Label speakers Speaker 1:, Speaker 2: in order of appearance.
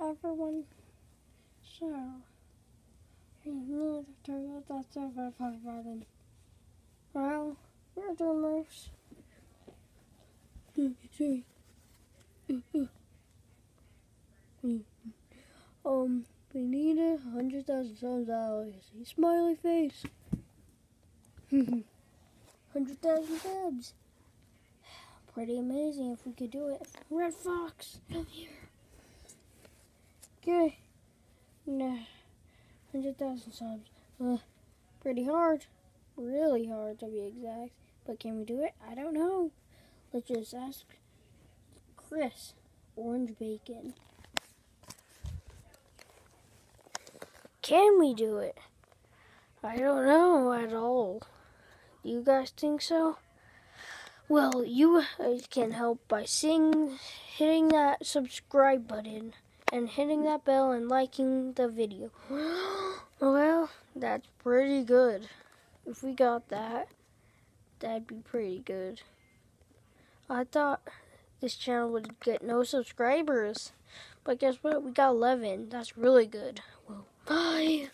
Speaker 1: everyone. So, we need to get that subscribe button. Well, we're dreamers. We need 100,000 subs. Smiley face. 100,000 subs. Pretty amazing if we could do it. Red Fox, come here. Okay. Nah, 100,000 subs. Pretty hard. Really hard to be exact. But can we do it? I don't know. Let's just ask Chris. Orange Bacon. Can we do it? I don't know at all. Do you guys think so? Well, you can help by hitting that subscribe button and hitting that bell and liking the video. Well, that's pretty good. If we got that, that'd be pretty good. I thought this channel would get no subscribers, but guess what? We got 11. That's really good. Well, bye.